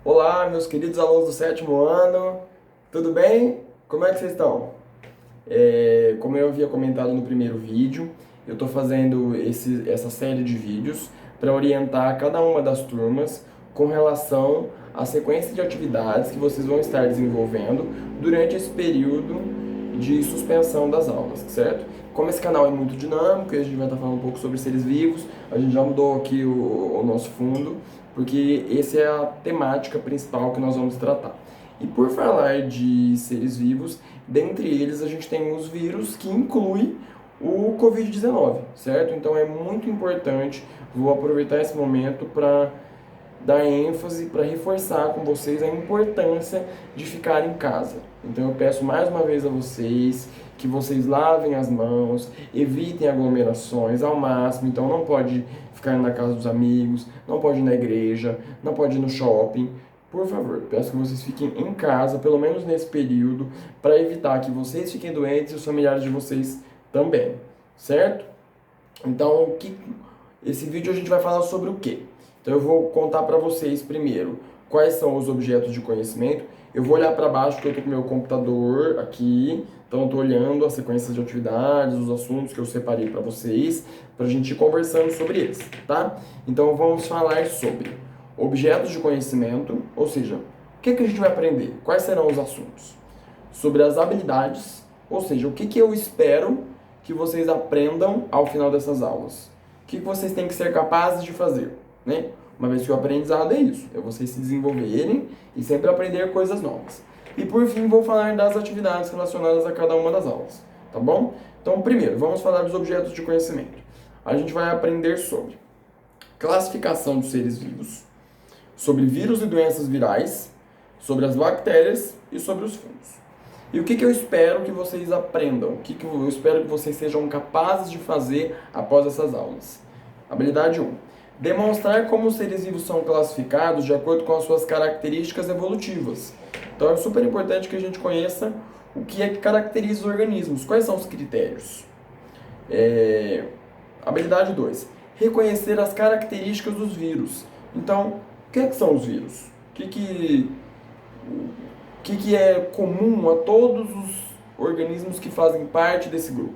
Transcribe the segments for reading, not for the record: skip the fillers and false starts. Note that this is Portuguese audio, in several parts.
Olá, meus queridos alunos do sétimo ano, tudo bem? Como é que vocês estão? Como eu havia comentado no primeiro vídeo, eu estou fazendo essa série de vídeos para orientar cada uma das turmas com relação à sequência de atividades que vocês vão estar desenvolvendo durante esse período de suspensão das aulas, certo? Como esse canal é muito dinâmico e a gente vai estar falando um pouco sobre seres vivos, a gente já mudou aqui o nosso fundo, porque essa é a temática principal que nós vamos tratar. E por falar de seres vivos, dentre eles a gente tem os vírus que inclui o Covid-19, certo? Então é muito importante, vou aproveitar esse momento para dar ênfase, para reforçar com vocês a importância de ficar em casa. Então eu peço mais uma vez a vocês que vocês lavem as mãos, evitem aglomerações ao máximo. Então não pode ficar na casa dos amigos, não pode ir na igreja, não pode ir no shopping. Por favor, peço que vocês fiquem em casa, pelo menos nesse período, para evitar que vocês fiquem doentes e os familiares de vocês também, certo? Então, esse vídeo a gente vai falar sobre o quê? Então eu vou contar para vocês primeiro quais são os objetos de conhecimento. Eu vou olhar para baixo porque eu estou com o meu computador aqui, então eu estou olhando as sequências de atividades, os assuntos que eu separei para vocês, para a gente ir conversando sobre eles, tá? Então vamos falar sobre objetos de conhecimento, ou seja, o que a gente vai aprender? Quais serão os assuntos? Sobre as habilidades, ou seja, o que eu espero que vocês aprendam ao final dessas aulas. O que vocês têm que ser capazes de fazer, né? Uma vez que o aprendizado é isso, é vocês se desenvolverem e sempre aprender coisas novas. E por fim, vou falar das atividades relacionadas a cada uma das aulas, tá bom? Então, primeiro, vamos falar dos objetos de conhecimento. A gente vai aprender sobre classificação dos seres vivos, sobre vírus e doenças virais, sobre as bactérias e sobre os fungos. E o que eu espero que vocês aprendam? O que eu espero que vocês sejam capazes de fazer após essas aulas? Habilidade 1. Demonstrar como os seres vivos são classificados de acordo com as suas características evolutivas. Então é super importante que a gente conheça o que é que caracteriza os organismos. Quais são os critérios? Habilidade 2. Reconhecer as características dos vírus. Então, o que são os vírus? O que é comum a todos os organismos que fazem parte desse grupo?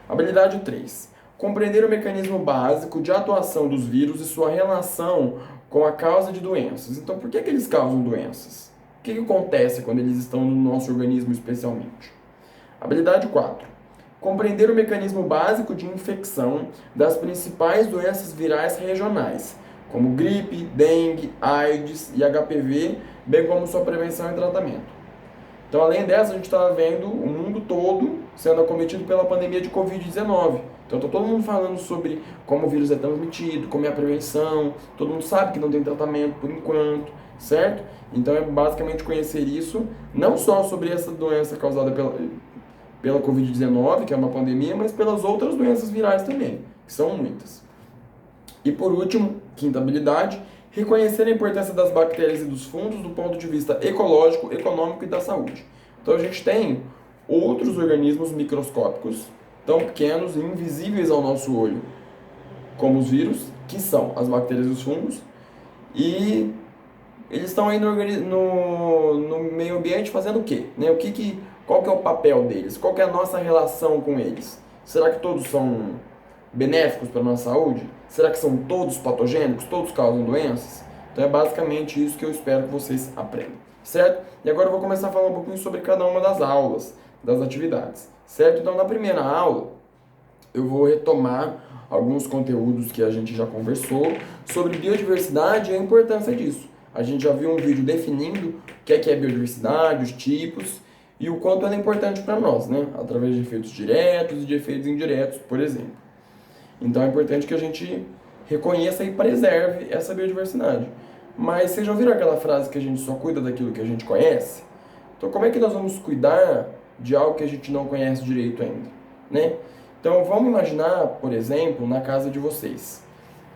Habilidade 3. Compreender o mecanismo básico de atuação dos vírus e sua relação com a causa de doenças. Então, por que eles causam doenças? O que acontece quando eles estão no nosso organismo especialmente? Habilidade 4. Compreender o mecanismo básico de infecção das principais doenças virais regionais, como gripe, dengue, AIDS e HPV, bem como sua prevenção e tratamento. Então, além dessa, a gente está vendo o mundo todo sendo acometido pela pandemia de Covid-19. Então, está todo mundo falando sobre como o vírus é transmitido, como é a prevenção, todo mundo sabe que não tem tratamento por enquanto, certo? Então, é basicamente conhecer isso, não só sobre essa doença causada pela Covid-19, que é uma pandemia, mas pelas outras doenças virais também, que são muitas. E por último, quinta habilidade, reconhecer a importância das bactérias e dos fungos do ponto de vista ecológico, econômico e da saúde. Então a gente tem outros organismos microscópicos, tão pequenos e invisíveis ao nosso olho, como os vírus, que são as bactérias e os fungos, e eles estão aí no meio ambiente fazendo o quê? Né? Qual que é o papel deles? Qual que é a nossa relação com eles? Será que todos são benéficos para a nossa saúde? Será que são todos patogênicos? Todos causam doenças? Então é basicamente isso que eu espero que vocês aprendam, certo? E agora eu vou começar a falar um pouquinho sobre cada uma das aulas, das atividades, certo? Então na primeira aula eu vou retomar alguns conteúdos que a gente já conversou sobre biodiversidade e a importância disso. A gente já viu um vídeo definindo o que é biodiversidade, os tipos e o quanto ela é importante para nós, né? Através de efeitos diretos e de efeitos indiretos, por exemplo. Então é importante que a gente reconheça e preserve essa biodiversidade. Mas vocês já ouviram aquela frase que a gente só cuida daquilo que a gente conhece? Então como é que nós vamos cuidar de algo que a gente não conhece direito ainda, né? Então vamos imaginar, por exemplo, na casa de vocês,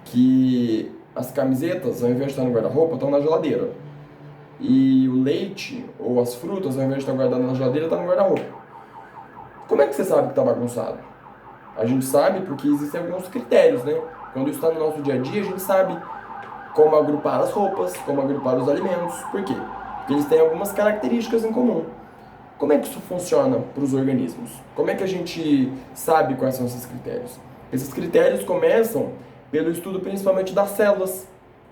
que as camisetas, ao invés de estar no guarda-roupa, estão na geladeira. E o leite ou as frutas, ao invés de estar guardado na geladeira, está no guarda-roupa. Como é que você sabe que está bagunçado? A gente sabe porque existem alguns critérios, né? Quando isso está no nosso dia a dia, a gente sabe como agrupar as roupas, como agrupar os alimentos. Por quê? Porque eles têm algumas características em comum. Como é que isso funciona para os organismos? Como é que a gente sabe quais são esses critérios? Esses critérios começam pelo estudo principalmente das células,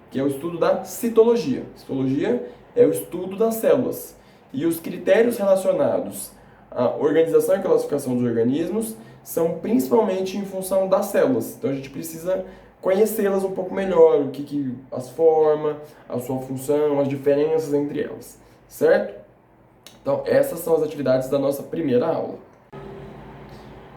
que é o estudo da citologia. Citologia é o estudo das células. E os critérios relacionados à organização e classificação dos organismos são principalmente em função das células. Então a gente precisa conhecê-las um pouco melhor, o que as forma, a sua função, as diferenças entre elas, certo? Então essas são as atividades da nossa primeira aula.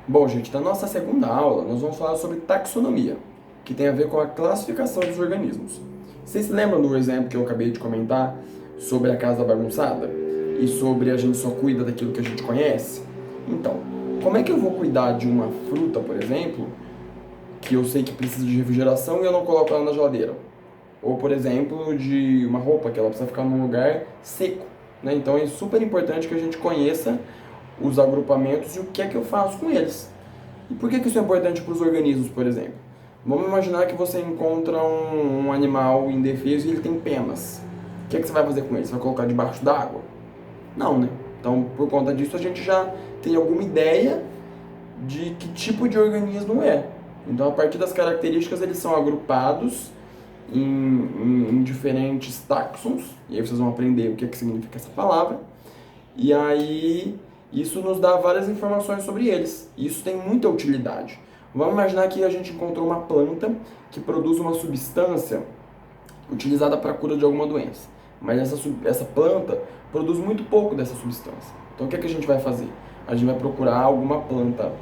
Bom, gente, na nossa segunda aula nós vamos falar sobre taxonomia, que tem a ver com a classificação dos organismos. Vocês se lembram do exemplo que eu acabei de comentar sobre a casa bagunçada? E sobre a gente só cuida daquilo que a gente conhece? Então, como é que eu vou cuidar de uma fruta, por exemplo, que eu sei que precisa de refrigeração e eu não coloco ela na geladeira? Ou, por exemplo, de uma roupa que ela precisa ficar num lugar seco, né? Então é super importante que a gente conheça os agrupamentos e o que é que eu faço com eles. E por que isso é importante para os organismos, por exemplo? Vamos imaginar que você encontra um animal indefeso e ele tem penas. O que é que você vai fazer com ele? Você vai colocar debaixo d'água? Não, né? Então, por conta disso, a gente já tem alguma ideia de que tipo de organismo é. Então, a partir das características, eles são agrupados em diferentes táxons. E aí vocês vão aprender o que é que significa essa palavra. E aí, isso nos dá várias informações sobre eles. E isso tem muita utilidade. Vamos imaginar que a gente encontrou uma planta que produz uma substância utilizada para a cura de alguma doença. Mas essa planta produz muito pouco dessa substância. Então o que é que a gente vai fazer? A gente vai procurar alguma planta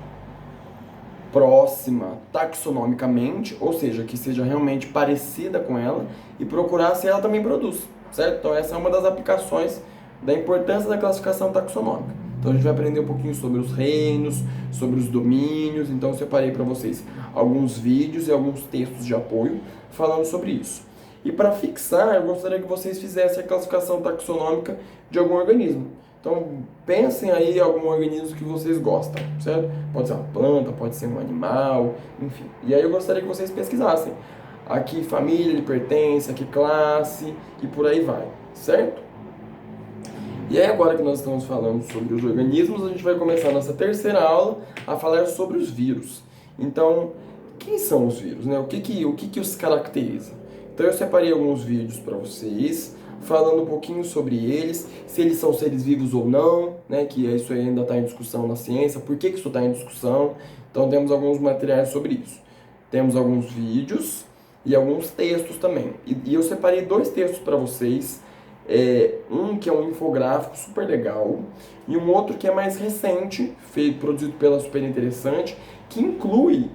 próxima taxonomicamente, ou seja, que seja realmente parecida com ela, e procurar se ela também produz, certo? Então essa é uma das aplicações da importância da classificação taxonômica. Então a gente vai aprender um pouquinho sobre os reinos, sobre os domínios. Então eu separei para vocês alguns vídeos e alguns textos de apoio falando sobre isso. E para fixar, eu gostaria que vocês fizessem a classificação taxonômica de algum organismo. Então pensem aí em algum organismo que vocês gostam, certo? Pode ser uma planta, pode ser um animal, enfim. E aí eu gostaria que vocês pesquisassem a que família ele pertence, a que classe e por aí vai, certo? E aí agora que nós estamos falando sobre os organismos, a gente vai começar a nossa terceira aula a falar sobre os vírus. Então, quem são os vírus, né? O que os caracteriza? Então eu separei alguns vídeos para vocês, falando um pouquinho sobre eles, se eles são seres vivos ou não, né? Que isso ainda está em discussão na ciência, por que isso está em discussão. Então temos alguns materiais sobre isso. Temos alguns vídeos e alguns textos também. E eu separei dois textos para vocês. Um que é um infográfico super legal e um outro que é mais recente, produzido pela Super Interessante, que inclui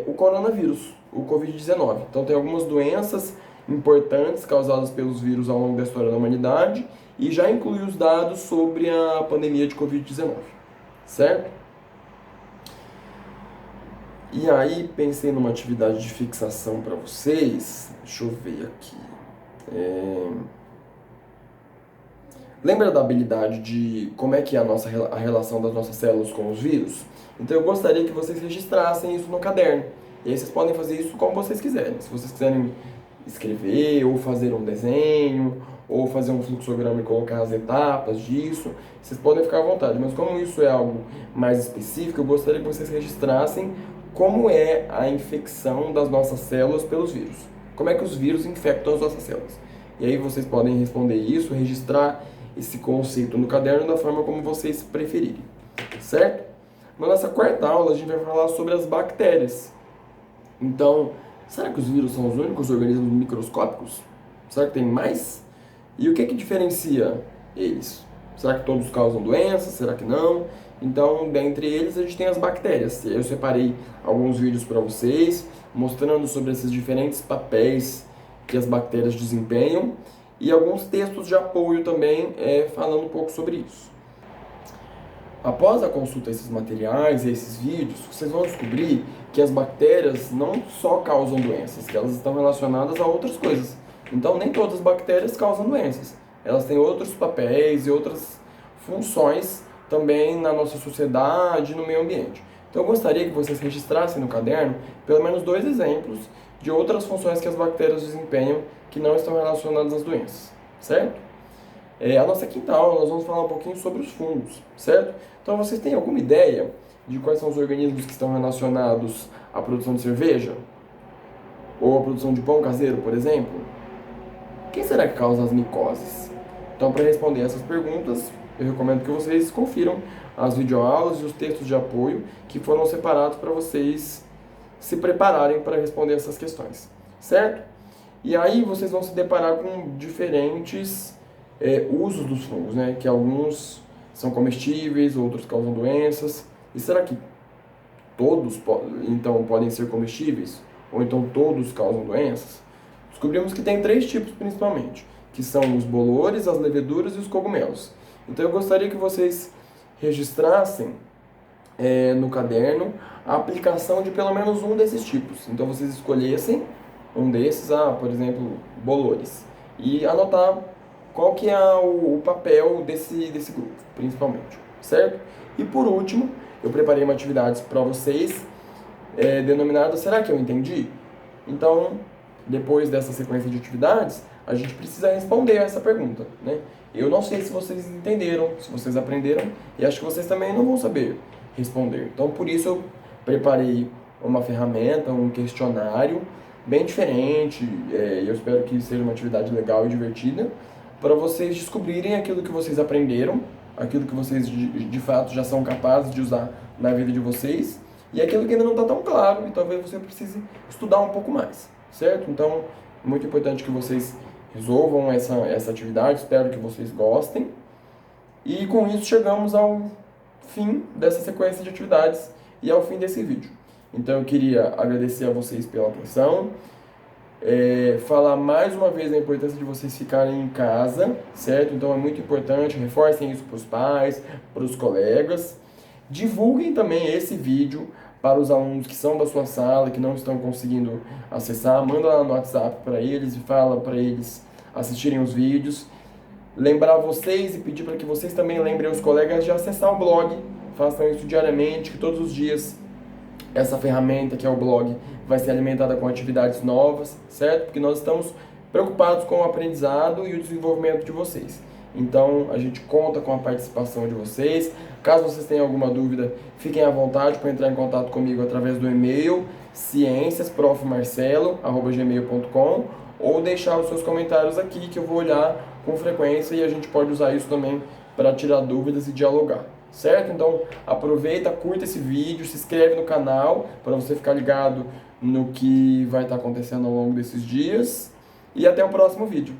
o coronavírus, o Covid-19. Então tem algumas doenças importantes causadas pelos vírus ao longo da história da humanidade e já inclui os dados sobre a pandemia de Covid-19, certo? E aí pensei numa atividade de fixação para vocês. Deixa eu ver aqui. Lembra da habilidade de como é que é a relação das nossas células com os vírus? Então eu gostaria que vocês registrassem isso no caderno. E aí vocês podem fazer isso como vocês quiserem. Se vocês quiserem escrever, ou fazer um desenho, ou fazer um fluxograma e colocar as etapas disso, vocês podem ficar à vontade. Mas como isso é algo mais específico, eu gostaria que vocês registrassem como é a infecção das nossas células pelos vírus. Como é que os vírus infectam as nossas células. E aí vocês podem responder isso, registrar esse conceito no caderno da forma como vocês preferirem, certo? Na nossa quarta aula a gente vai falar sobre as bactérias. Então, será que os vírus são os únicos organismos microscópicos? Será que tem mais? E o que diferencia eles? Será que todos causam doenças? Será que não? Então, dentre eles a gente tem as bactérias. E aí eu separei alguns vídeos para vocês, mostrando sobre esses diferentes papéis que as bactérias desempenham e alguns textos de apoio também falando um pouco sobre isso. Após a consulta desses materiais e esses vídeos, vocês vão descobrir que as bactérias não só causam doenças, que elas estão relacionadas a outras coisas. Então, nem todas as bactérias causam doenças. Elas têm outros papéis e outras funções também na nossa sociedade e no meio ambiente. Então, eu gostaria que vocês registrassem no caderno pelo menos 2 exemplos de outras funções que as bactérias desempenham que não estão relacionadas às doenças, certo? A nossa quinta aula nós vamos falar um pouquinho sobre os fungos, certo? Então vocês têm alguma ideia de quais são os organismos que estão relacionados à produção de cerveja? Ou à produção de pão caseiro, por exemplo? Quem será que causa as micoses? Então, para responder essas perguntas, eu recomendo que vocês confiram as videoaulas e os textos de apoio que foram separados para vocês se prepararem para responder essas questões, certo? E aí vocês vão se deparar com diferentes usos dos fungos, né? Que alguns são comestíveis, outros causam doenças. E será que todos então podem ser comestíveis? Ou então todos causam doenças? Descobrimos que tem 3 tipos principalmente, que são os bolores, as leveduras e os cogumelos. Então eu gostaria que vocês registrassem no caderno a aplicação de pelo menos um desses tipos. Então vocês escolhessem um desses, por exemplo, bolores, e anotar qual que é o papel desse grupo, principalmente, certo? E por último, eu preparei uma atividade para vocês denominada Será que eu entendi? Então, depois dessa sequência de atividades, a gente precisa responder essa pergunta, né? Eu não sei se vocês entenderam, se vocês aprenderam, e acho que vocês também não vão saber responder. Então, por isso eu preparei uma ferramenta, um questionário bem diferente, e eu espero que seja uma atividade legal e divertida, para vocês descobrirem aquilo que vocês aprenderam, aquilo que vocês de fato já são capazes de usar na vida de vocês, e aquilo que ainda não está tão claro, e talvez você precise estudar um pouco mais, certo? Então, é muito importante que vocês resolvam essa atividade, espero que vocês gostem. E com isso chegamos ao fim dessa sequência de atividades e ao fim desse vídeo. Então eu queria agradecer a vocês pela atenção, falar mais uma vez da importância de vocês ficarem em casa, certo? Então é muito importante, reforcem isso para os pais, para os colegas. Divulguem também esse vídeo para os alunos que são da sua sala, que não estão conseguindo acessar. Manda lá no WhatsApp para eles e fala para eles assistirem os vídeos. Lembrar vocês e pedir para que vocês também lembrem os colegas de acessar o blog. Façam isso diariamente, que todos os dias essa ferramenta que é o blog vai ser alimentada com atividades novas, certo? Porque nós estamos preocupados com o aprendizado e o desenvolvimento de vocês. Então, a gente conta com a participação de vocês. Caso vocês tenham alguma dúvida, fiquem à vontade para entrar em contato comigo através do e-mail cienciasprofmarcelo@gmail.com ou deixar os seus comentários aqui que eu vou olhar com frequência e a gente pode usar isso também para tirar dúvidas e dialogar, certo? Então, aproveita, curta esse vídeo, se inscreve no canal para você ficar ligado no que vai estar acontecendo ao longo desses dias e até o próximo vídeo.